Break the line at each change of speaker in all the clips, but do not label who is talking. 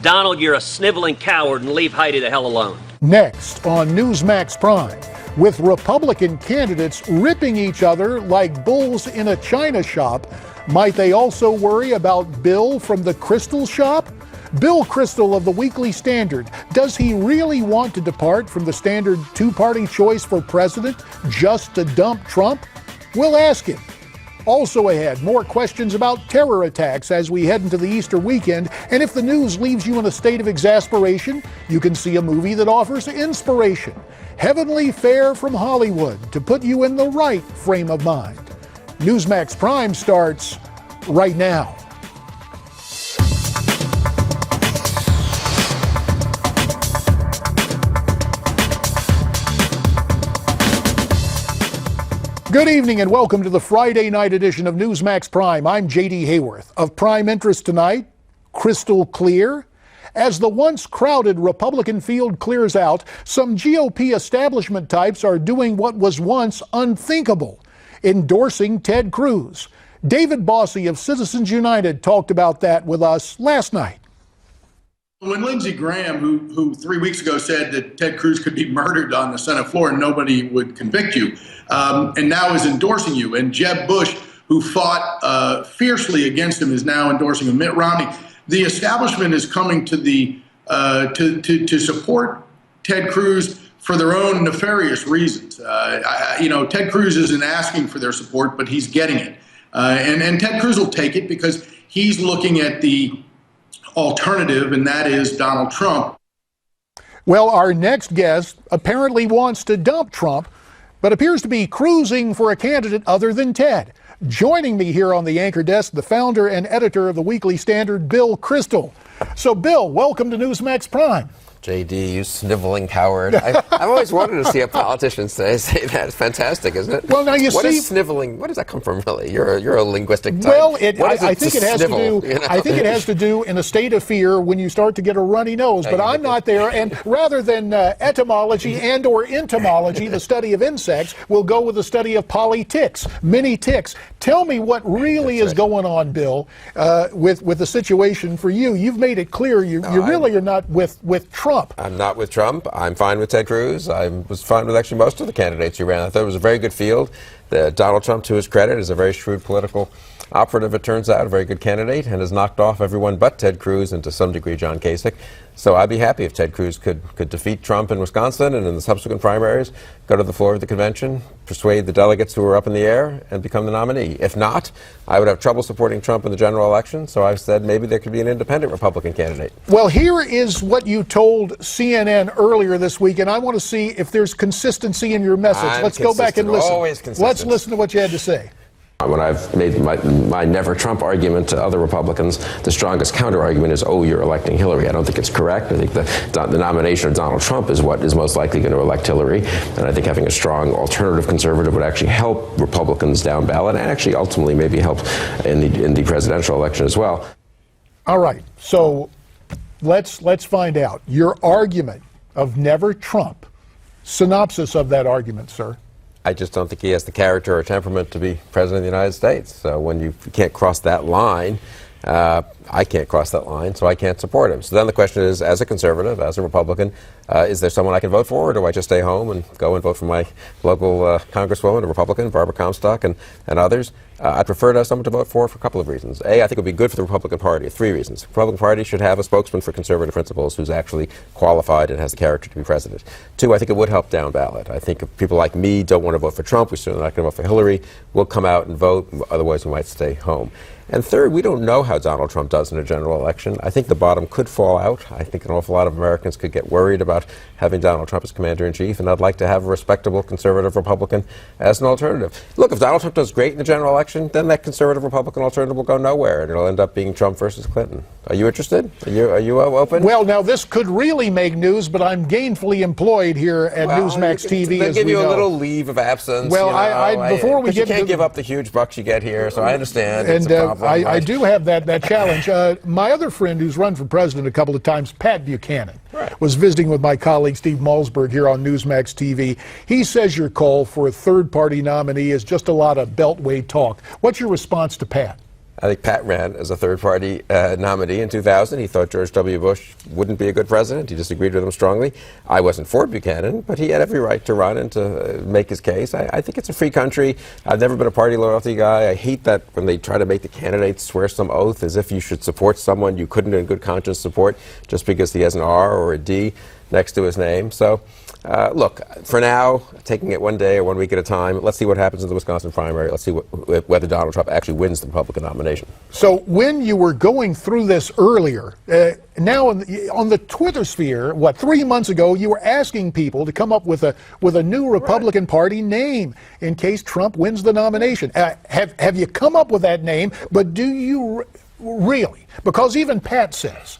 Donald, you're a sniveling coward, and leave Heidi the hell alone.
Next on Newsmax Prime, with Republican candidates ripping each other like bulls in a china shop, might they also worry about Bill from the Kristol shop? Bill Kristol of the Weekly Standard, does he really want to depart from the standard two-party choice for president just to dump Trump? We'll ask him. Also ahead, more questions about terror attacks as we head into the Easter weekend. And if the news leaves you in a state of exasperation, you can see a movie that offers inspiration. Heavenly Fare from Hollywood to put you in the right frame of mind. Newsmax Prime starts right now. Good evening and welcome to the Friday night edition of Newsmax Prime. I'm J.D. Hayworth. Of prime interest tonight, crystal clear. As the once crowded Republican field clears out, some GOP establishment types are doing what was once unthinkable, endorsing Ted Cruz. David Bossie of Citizens United talked about that with us last night.
When Lindsey Graham, who 3 weeks ago said that Ted Cruz could be murdered on the Senate floor and nobody would convict you, and now is endorsing you, and Jeb Bush, who fought fiercely against him, is now endorsing him, Mitt Romney, the establishment is coming to the to support Ted Cruz for their own nefarious reasons. Ted Cruz isn't asking for their support, but he's getting it, and Ted Cruz will take it because he's looking at the alternative, and that is Donald Trump.
Well, our next guest apparently wants to dump Trump, but appears to be cruising for a candidate other than Ted. Joining me here on the anchor desk, the founder and editor of the Weekly Standard, Bill Kristol. So, Bill, welcome to Newsmax Prime.
JD, you sniveling coward. I've always wanted to see a politician say that. It's fantastic, isn't it?
Well, now you
what
see,
is sniveling? Where does that come from, really? You're a linguistic type.
Well, I think it has
snivel,
to do. I think it has to do in a state of fear when you start to get a runny nose. But I'm not there. And rather than etymology and/or entomology, the study of insects, we'll go with the study of polyticks, mini ticks. Tell me what really is going on, Bill, with the situation for you. You've made it clear you really are not with Trump.
I'm not with Trump. I'm fine with Ted Cruz. I was fine with actually most of the candidates you ran. I thought it was a very good field. Donald Trump, to his credit, is a very shrewd political operative, it turns out, a very good candidate, and has knocked off everyone but Ted Cruz and to some degree John Kasich. So I'd be happy if Ted Cruz could defeat Trump in Wisconsin and in the subsequent primaries, go to the floor of the convention, persuade the delegates who are up in the air, and become the nominee. If not, I would have trouble supporting Trump in the general election, so I've said maybe there could be an independent Republican candidate.
Well, here is what you told CNN earlier this week, and I want to see if there's consistency in your message. Let's go back and listen.
Always consistent.
Let's listen to what you had to say.
When I've made my never Trump argument to other Republicans, the strongest counter argument is, oh, you're electing Hillary. I don't think it's correct. I think the nomination of Donald Trump is what is most likely going to elect Hillary. And I think having a strong alternative conservative would actually help Republicans down ballot and actually ultimately maybe help in the presidential election as well.
All right. So let's find out. Your argument of never Trump. Synopsis of that argument, sir.
I just don't think he has the character or temperament to be president of the United States. So when you can't cross that line, I can't cross that line, so I can't support him. So then the question is, as a conservative, as a Republican, is there someone I can vote for, or do I just stay home and go and vote for my local congresswoman, a Republican, Barbara Comstock, and others? I'd prefer to have someone to vote for a couple of reasons. A, I think it would be good for the Republican Party. 3 reasons. The Republican Party should have a spokesman for conservative principles who's actually qualified and has the character to be president. 2, I think it would help down ballot. I think if people like me don't want to vote for Trump, we're certainly not going to vote for Hillary, we'll come out and vote, otherwise we might stay home. And 3rd, we don't know how Donald Trump does in a general election. I think the bottom could fall out. I think an awful lot of Americans could get worried about having Donald Trump as commander-in-chief, and I'd like to have a respectable conservative Republican as an alternative. Look, if Donald Trump does great in the general election, then that conservative Republican alternative will go nowhere, and it'll end up being Trump versus Clinton. Are you interested? Are you open?
Well, now this could really make news, but I'm gainfully employed here at Newsmax TV.
They'll give you a little leave of absence.
Well, before we get
you can't give up the huge bucks you get here, so I understand.
And I do have that challenge. My other friend who's run for president a couple of times, Pat Buchanan, was visiting with my colleague Steve Malzberg here on Newsmax TV. He says your call for a third-party nominee is just a lot of beltway talk. What's your response to Pat?
I think Pat ran as a third-party nominee in 2000. He thought George W. Bush wouldn't be a good president. He disagreed with him strongly. I wasn't for Buchanan, but he had every right to run and to make his case. I think it's a free country. I've never been a party loyalty guy. I hate that when they try to make the candidates swear some oath as if you should support someone you couldn't in good conscience support just because he has an R or a D next to his name. So, look, for now, taking it one day or 1 week at a time, let's see what happens in the Wisconsin primary. Let's see whether Donald Trump actually wins the Republican nomination.
So when you were going through this earlier, now on the Twitter sphere, 3 months ago, you were asking people to come up with a new Republican Party name in case Trump wins the nomination. Have you come up with that name? But do you really? Because even Pat says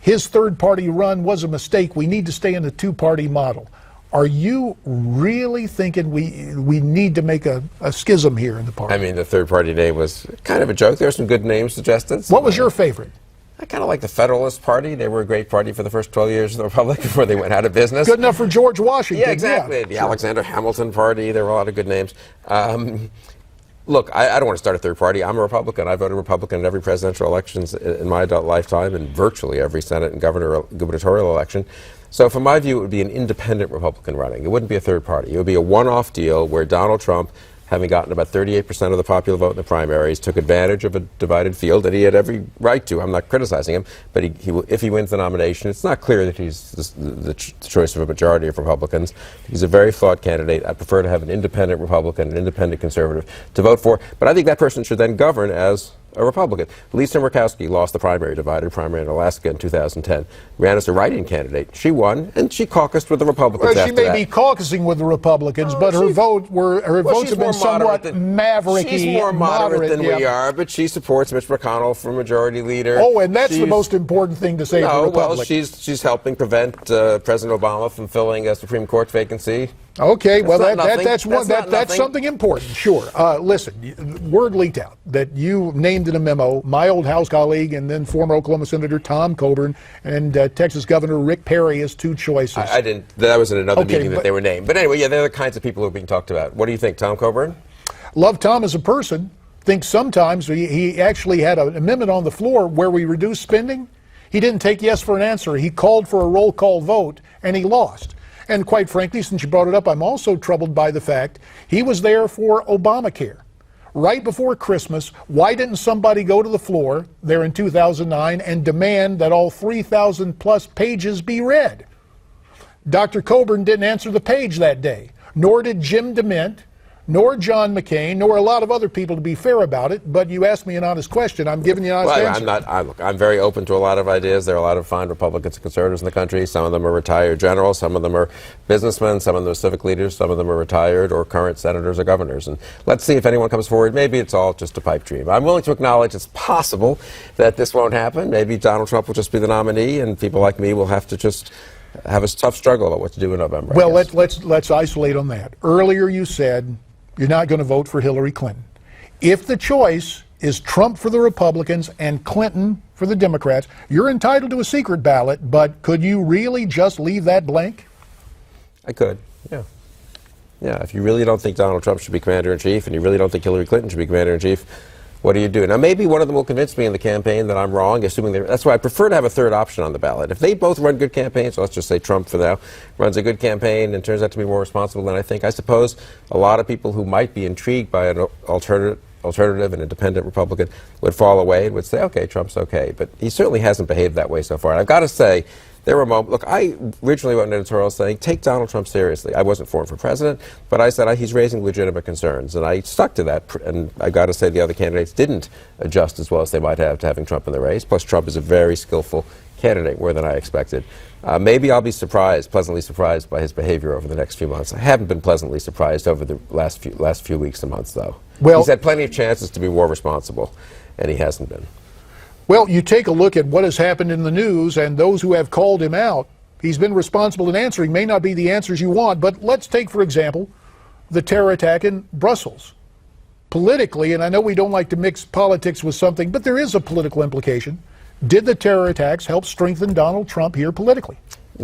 his third-party run was a mistake. We need to stay in the two-party model. Are you really thinking we need to make a schism here in the party?
I mean, the third-party name was kind of a joke. There were some good names suggested.
What was your favorite?
I kind of like the Federalist Party. They were a great party for the first 12 years of the Republic before they went out of business.
Good enough for George Washington.
Yeah, exactly.
Yeah.
The Alexander Hamilton Party. There were a lot of good names. Look, I don't want to start a third party. I'm a Republican. I voted Republican in every presidential elections in my adult lifetime and virtually every Senate and gubernatorial election. So from my view, it would be an independent Republican running. It wouldn't be a third party. It would be a one-off deal where Donald Trump, having gotten about 38% of the popular vote in the primaries, took advantage of a divided field that he had every right to. I'm not criticizing him, but if he wins the nomination, it's not clear that he's the choice of a majority of Republicans. He's a very flawed candidate. I prefer to have an independent Republican, an independent conservative to vote for, but I think that person should then govern as a Republican. Lisa Murkowski lost the divided primary in Alaska in 2010, ran as a write-in candidate. She won, and she caucused with the Republicans
Well, she may be caucusing with the Republicans, but her votes have been somewhat mavericky.
She's more moderate than we are, but she supports Mitch McConnell for majority leader.
Oh, and that's the most important thing to say to the Republic.
Well, she's helping prevent President Obama from filling a Supreme Court vacancy.
Okay, well, that's
that's
something important, sure. Listen, word leaked out that you named in a memo my old House colleague and then former Oklahoma Senator Tom Coburn and Texas Governor Rick Perry as two choices.
I didn't. That was in another meeting that they were named. But anyway, yeah, they're the kinds of people who are being talked about. What do you think, Tom Coburn?
Love Tom as a person. Think sometimes he actually had an amendment on the floor where we reduced spending. He didn't take yes for an answer. He called for a roll call vote, and he lost. And quite frankly, since you brought it up, I'm also troubled by the fact he was there for Obamacare. Right before Christmas, why didn't somebody go to the floor there in 2009 and demand that all 3,000 plus pages be read? Dr. Coburn didn't answer the page that day, nor did Jim DeMint, nor John McCain, nor a lot of other people, to be fair about it. But you asked me an honest question. I'm giving you an honest answer.
I'm very open to a lot of ideas. There are a lot of fine Republicans and conservatives in the country. Some of them are retired generals. Some of them are businessmen. Some of them are civic leaders. Some of them are retired or current senators or governors. And let's see if anyone comes forward. Maybe it's all just a pipe dream. I'm willing to acknowledge it's possible that this won't happen. Maybe Donald Trump will just be the nominee, and people like me will have to just have a tough struggle about what to do in November.
Well, let's isolate on that. Earlier you said you're not going to vote for Hillary Clinton. If the choice is Trump for the Republicans and Clinton for the Democrats, you're entitled to a secret ballot, but could you really just leave that blank?
I could, yeah. Yeah, if you really don't think Donald Trump should be commander-in-chief and you really don't think Hillary Clinton should be commander-in-chief, what do you do? Now, maybe one of them will convince me in the campaign that I'm wrong, assuming that's why I prefer to have a third option on the ballot. If they both run good campaigns, so let's just say Trump for now runs a good campaign and turns out to be more responsible than I think, I suppose a lot of people who might be intrigued by an alternative and independent Republican would fall away and would say, okay, Trump's okay. But he certainly hasn't behaved that way so far. And I've got to say, there were moments. Look, I originally wrote an editorial saying, take Donald Trump seriously. I wasn't for him for president, but I said he's raising legitimate concerns. And I stuck to that. And I've got to say the other candidates didn't adjust as well as they might have to having Trump in the race. Plus, Trump is a very skillful candidate, more than I expected. Maybe I'll be pleasantly surprised by his behavior over the next few months. I haven't been pleasantly surprised over the last few weeks and months, though. Well, he's had plenty of chances to be more responsible, and he hasn't been.
Well, you take a look at what has happened in the news and those who have called him out. He's been responsible in answering. May not be the answers you want, but let's take, for example, the terror attack in Brussels. Politically, and I know we don't like to mix politics with something, but there is a political implication. Did the terror attacks help strengthen Donald Trump here politically?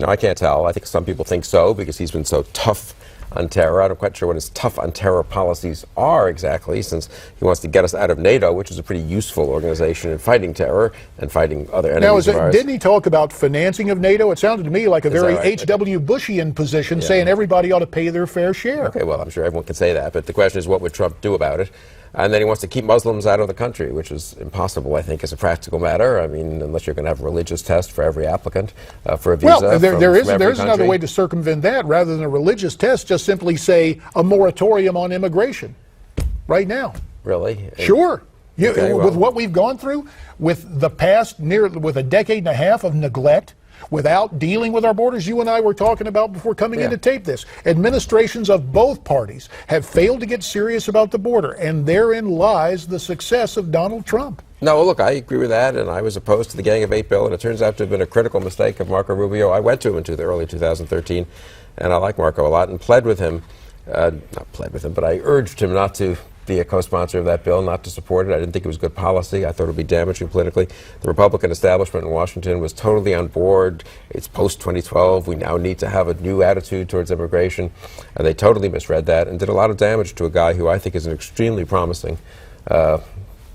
I can't tell. I think some people think so because he's been so tough on terror. I'm not quite sure what his tough on terror policies are exactly, since he wants to get us out of NATO, which is a pretty useful organization in fighting terror and fighting other enemies of ours.
Didn't he talk about financing of NATO? It sounded to me like a very
right?
H.W. Bushian position, saying everybody ought to pay their fair share.
Okay, well, I'm sure everyone can say that, but the question is, what would Trump do about it? And then he wants to keep Muslims out of the country, which is impossible, I think, as a practical matter. I mean, unless you're going to have a religious test for every applicant for a visa.
Well, there is
country.
another way to circumvent that. Rather than a religious test, just simply say a moratorium on immigration right now.
Really?
Sure.
Okay,
with what we've gone through, with the past with a decade and a half of neglect, without dealing with our borders, you and I were talking about before coming in to tape this. Administrations of both parties have failed to get serious about the border, and therein lies the success of Donald Trump.
No, look, I agree with that, and I was opposed to the Gang of Eight bill, and it turns out to have been a critical mistake of Marco Rubio. I went to him in early 2013, and I like Marco a lot, and pled with him, not pled with him, but I urged him not to be a co-sponsor of that bill, not to support it. I didn't think it was good policy. I thought it would be damaging politically. The Republican establishment in Washington was totally on board. It's post-2012. We now need to have a new attitude towards immigration. They totally misread that and did a lot of damage to a guy who I think is an extremely promising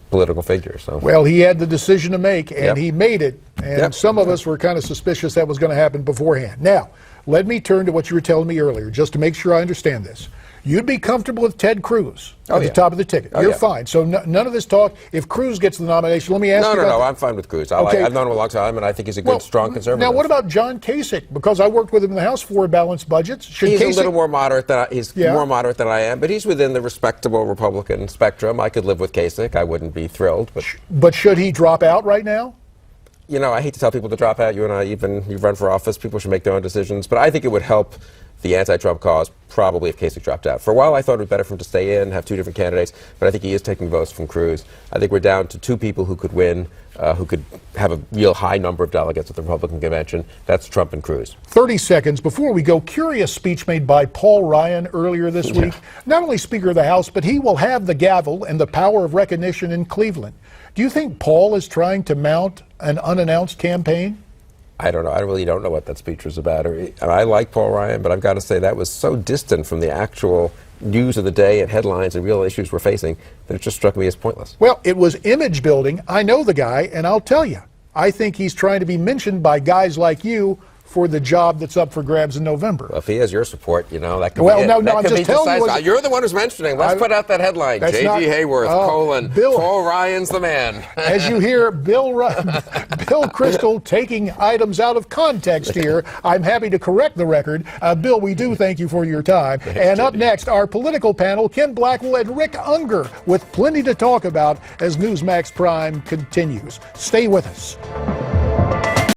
political figure. So.
Well, he had the decision to make, and he made it. And some of us were kind of suspicious that was going to happen beforehand. Now, let me turn to what you were telling me earlier, just to make sure I understand this. You'd be comfortable with Ted Cruz at the top of the ticket. You're fine. So none of this talk. If Cruz gets the nomination, let me ask you.
No, I'm fine with Cruz. I've known him a long time, and I think he's a good, strong conservative.
Now, what about John Kasich? Because I worked with him in the House for balanced budgets.
He's a little more moderate than more moderate than I am, but he's within the respectable Republican spectrum. I could live with Kasich. I wouldn't be thrilled,
but should he drop out right now?
I hate to tell people to drop out. You and I, you've run for office. People should make their own decisions. But I think it would help the anti-Trump cause probably if Kasich dropped out. For a while, I thought it would be better for him to stay in, have two different candidates. But I think he is taking votes from Cruz. I think we're down to two people who could win, who could have a real high number of delegates at the Republican convention. That's Trump and Cruz.
30 seconds before we go. Curious speech made by Paul Ryan earlier this week. Not only Speaker of the House, but he will have the gavel and the power of recognition in Cleveland. Do you think Paul is trying to mount an unannounced campaign?
I don't know. I really don't know what that speech was about. And I like Paul Ryan, but I've got to say that was so distant from the actual news of the day and headlines and real issues we're facing that it just struck me as pointless.
Well, it was image building. I know the guy, and I'll tell you, I think he's trying to be mentioned by guys like you for the job that's up for grabs in November.
Well, if he has your support, that could
be
it.
No, I'm just telling you.
You're the one who's mentioning. Let's put out that headline. J.G. Hayworth, Paul Ryan's the man.
As you hear Bill Kristol taking items out of context here, I'm happy to correct the record. Bill, we do thank you for your time. And up next, our political panel, Ken Blackwell and Rick Unger, with plenty to talk about as Newsmax Prime continues. Stay with us.